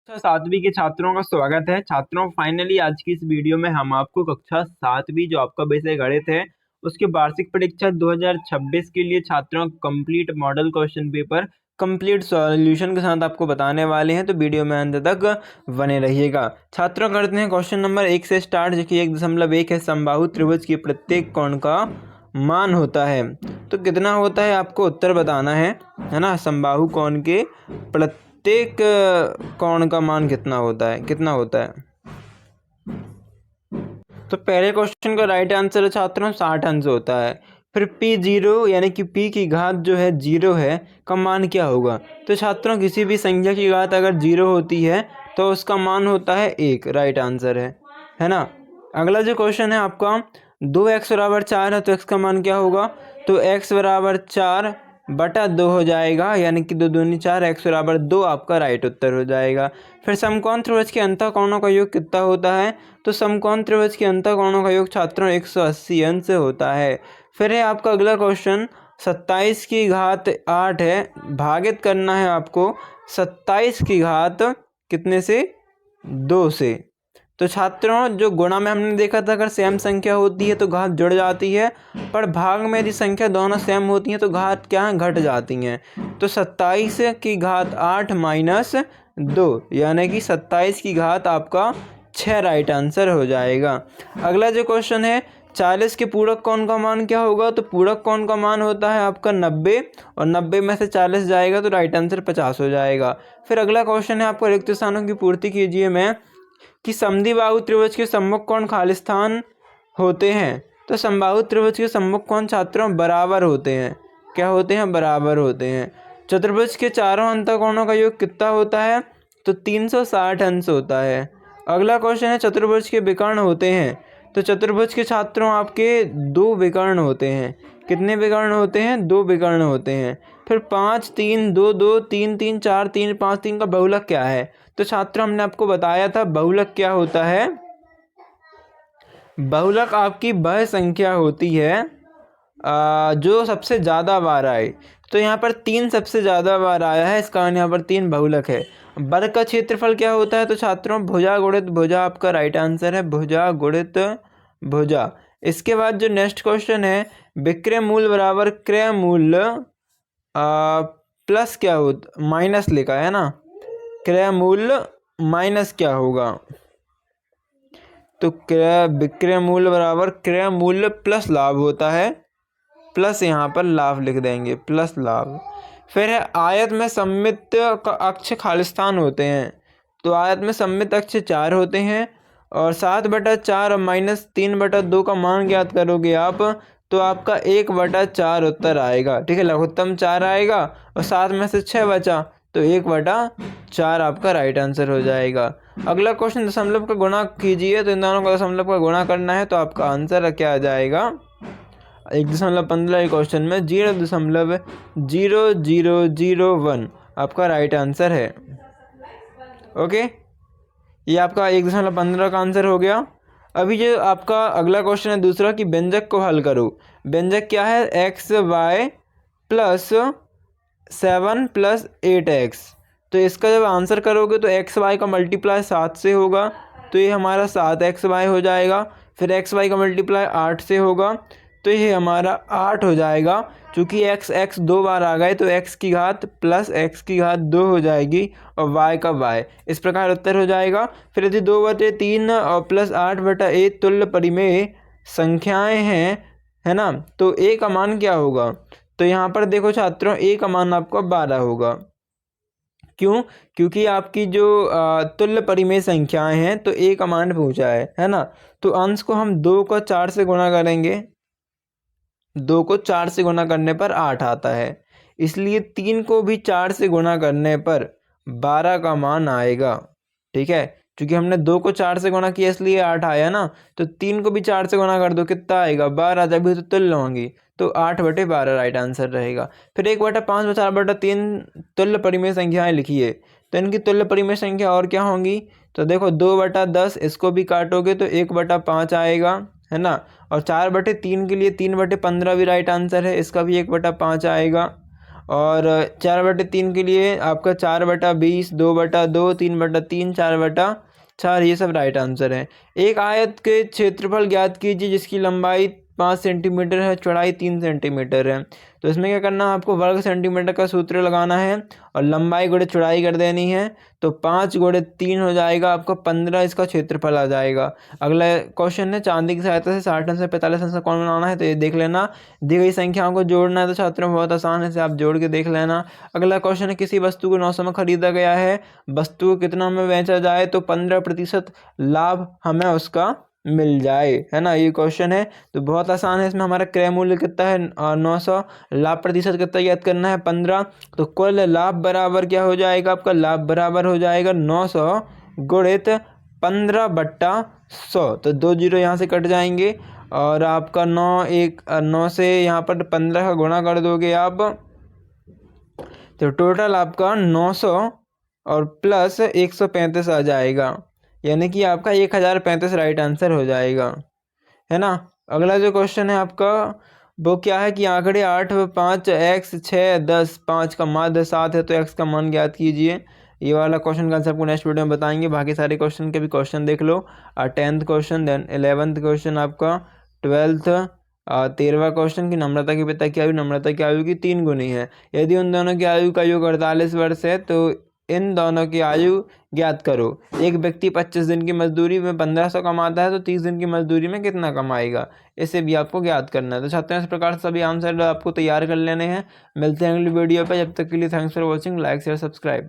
कक्षा सातवीं के छात्रों का स्वागत है। छात्रों, फाइनली आज की इस वीडियो में हम आपको कक्षा सातवीं जो आपका विषय गणित है उसके वार्षिक परीक्षा 2026 के लिए छात्रों complete model question paper complete solution के साथ आपको बताने वाले हैं, तो वीडियो में अंत तक बने रहिएगा। छात्रों, करते हैं क्वेश्चन नंबर 1 से स्टार्ट, जो कि 1.1 है। समबाहु त्रिभुज की प्रत्येक कोण का मान होता है, तो कितना होता है आपको उत्तर बताना है ना। समबाहु कोण के प्रत्येक कोण का मान कितना होता है। तो पहले क्वेश्चन का राइट आंसर है छात्रों 60 अंश होता है। फिर P0 यानी कि P की घात जो है 0 है का मान क्या होगा। तो छात्रों, किसी भी संख्या की घात अगर 0 होती है तो उसका मान होता है 1, राइट आंसर है ना। अगला जो क्वेश्चन है आपका 2x बराबर 4 है, तो x का मान क्या होगा। तो x बराबर 4 बटा 2 हो जाएगा, यानी कि 2 दूनी 4, x बराबर 2 आपका राइट उत्तर हो जाएगा। फिर समकोण त्रिभुज के अंतःकोणों का योग कितना होता है। तो समकोण त्रिभुज के अंतःकोणों का योग छात्रों 180 अंश से होता है। फिर है आपका अगला क्वेश्चन 27 की घात 8 है, भागित करना है आपको 27 की घात कितने से, 2 से। तो छात्रों, जो गुणा में हमने देखा था अगर सेम संख्या होती है तो घात जुड़ जाती है, पर भाग में यदि संख्या दोनों सेम होती हैं तो घात क्या है, घट जाती हैं। तो 27 की घात 8 माइनस 2 यानी कि 27 की घात आपका 6 राइट आंसर हो जाएगा। अगला जो क्वेश्चन है 40 के पूरक कोण का मान क्या होगा। तो पूरक कोण का मान होता है आपका 90, और 90 में से 40 जाएगा तो राइट आंसर 50 हो जाएगा। फिर अगला क्वेश्चन है आपको रिक्त स्थानों की पूर्ति कीजिए में कि समद्विबाहु त्रिभुज के सम्मुख कोण खालिस्तान होते हैं। तो समबाहु त्रिभुज के सम्मुख कोण छात्रों बराबर होते हैं। क्या होते हैं, बराबर होते हैं। चतुर्भुज के चारों अंतःकोणों का योग कितना होता है। तो 360 अंश होता है। अगला क्वेश्चन है चतुर्भुज के विकर्ण होते हैं। तो चतुर्भुज के छात्रों आपके 2 विकर्ण होते हैं। कितने विकर्ण होते हैं, 2 विकर्ण होते हैं। फिर 5 3 2 2 3 3 4 3 5 3 का बहुलक क्या है। तो छात्रों, हमने आपको बताया था बहुलक क्या होता है। बहुलक आपकी वह संख्या होती है जो सबसे ज़्यादा बार आए। तो यहाँ पर 3 सबसे ज़्यादा बार आया है, इस कारण यहाँ पर 3 बहुलक है। वर्ग का क्षेत्रफल क्या होता है। तो छात्रों, भुजा गुणित भुजा आपका राइट आंसर है, भुजा गुणित भुजा। इसके बाद जो नेक्स्ट क्वेश्चन है विक्रय मूल्य बराबर क्रय मूल्य प्लस क्या होता, माइनस लिखा है ना, क्रय मूल्य माइनस क्या होगा। तो विक्रय मूल्य बराबर क्रय मूल्य प्लस लाभ होता है, प्लस यहाँ पर लाभ लिख देंगे, प्लस लाभ। फिर है आयत में सममित का अक्ष खालिस्तान होते हैं। तो आयत में सममित अक्ष 4 होते हैं, और 7/4 और -3/2 का मान ज्ञात करोगे आप, तो आपका 1/4 उत्तर आएगा। ठीक है, लघुत्तम 4 आएगा और 7 में से 6 बचा, तो 1/4 आपका राइट आंसर हो जाएगा। अगला क्वेश्चन दशमलव का गुणा कीजिए। तो इन दोनों का दशमलव का गुणा करना है, तो आपका आंसर क्या आ जाएगा। 1.15 क्वेश्चन में 0.0001 आपका राइट आंसर है। ओके, ये आपका 1.15 का आंसर हो गया। अभी जो आपका अगला क्वेश्चन है दूसरा कि व्यंजक को हल करो। व्यंजक क्या है, xy प्लस 7 प्लस 8x। तो इसका जब आंसर करोगे तो xy का मल्टीप्लाई 7 से होगा, तो ये हमारा 7xy हो जाएगा। फिर xy का मल्टीप्लाई 8 से होगा, तो ये हमारा 8 हो जाएगा। चूँकि x 2 बार आ गए तो x की घात प्लस x की घात 2 हो जाएगी, और y का y। इस प्रकार उत्तर हो जाएगा। फिर यदि 2/3 और प्लस 8/8 तुल्य परिमेय संख्याएं हैं, है ना, तो a का मान क्या होगा। तो यहाँ पर देखो छात्रों, a का मान आपका 12 होगा। क्यों, क्योंकि आपकी जो तुल्य परिमेय संख्याएं हैं तो a का मान पूछा है ना। तो अंश को हम 2 को 4 से गुणा करेंगे, 2 को 4 से गुणा करने पर 8 आता है, इसलिए 3 को भी 4 से गुणा करने पर 12 का मान आएगा। ठीक है, क्योंकि हमने 2 को 4 से गुणा किया इसलिए 8 आया ना, तो 3 को भी 4 से गुणा कर दो, कितना आएगा, 12। जब भी तो तुल्य होंगी, तो 8/12 राइट आंसर रहेगा। फिर 1/5 और 4/3 तुल्य परिमेय संख्याएं लिखिए। तो इनकी तुल्य परिमेय संख्या और क्या होंगी। तो देखो 2/10 इसको भी काटोगे तो 1/5 आएगा, है ना। और 4/3 के लिए 3/15 भी राइट आंसर है, इसका भी 1/5 आएगा। और 4/3 के लिए आपका 4/20, 2/2, 3/3, 4/4, ये सब राइट आंसर है। एक आयत के क्षेत्रफल ज्ञात कीजिए जिसकी लंबाई 5 सेंटीमीटर है, चौड़ाई 3 सेंटीमीटर है। तो इसमें क्या करना है, आपको वर्ग सेंटीमीटर का सूत्र लगाना है और लंबाई गुणे चौड़ाई कर देनी है। तो 5 × 3 हो जाएगा आपका 15, इसका क्षेत्रफल आ जाएगा। अगला क्वेश्चन है, चांदी की सहायता से 60 अंश से 45 अंश का कोण बनाना है। तो ये देख लेना, दी गई संख्याओं को जोड़ना है। तो छात्रों बहुत आसान है, इसे आप जोड़ के देख लेना। अगला क्वेश्चन है, किसी वस्तु को 900 में खरीदा गया है, वस्तु को कितना में बेचा जाए तो 15% लाभ हमें उसका मिल जाए, है ना। ये क्वेश्चन है तो बहुत आसान है। इसमें हमारा क्रय मूल्य कितना है 900, लाभ प्रतिशत कितना याद करना है 15। तो कुल लाभ बराबर क्या हो जाएगा, आपका लाभ बराबर हो जाएगा 900 गुणित 15/100। तो 2 जीरो यहाँ से कट जाएंगे और आपका 9 से यहाँ पर 15 का गुणा कर दोगे आप, तो टोटल आपका 900 और प्लस 135 आ जाएगा, यानी कि आपका 1035 राइट आंसर हो जाएगा, है ना। अगला जो क्वेश्चन है आपका वो क्या है कि आंकड़े 8, 5, x, 6, 10, 5 का माध्य 7 है, तो x का मान ज्ञात कीजिए। ये वाला क्वेश्चन का आंसर आपको नेक्स्ट वीडियो में बताएंगे। बाकी सारे क्वेश्चन के भी क्वेश्चन देख लो। 10th question, then 11th question आपका, 12th 13वां क्वेश्चन की नम्रता के पिता की आयु नम्रता की आयु की 3 गुनी है। यदि उन दोनों की आयु का योग 48 वर्ष है तो इन दोनों की आयु ज्ञात करो। एक व्यक्ति 25 दिन की मजदूरी में 1500 कमाता है तो 30 दिन की मजदूरी में कितना कमाएगा, इसे भी आपको ज्ञात करना है। तो छात्रों इस प्रकार से सभी आंसर आपको तैयार कर लेने हैं। मिलते हैं अगली वीडियो पर, जब तक के लिए thanks for watching, like share subscribe.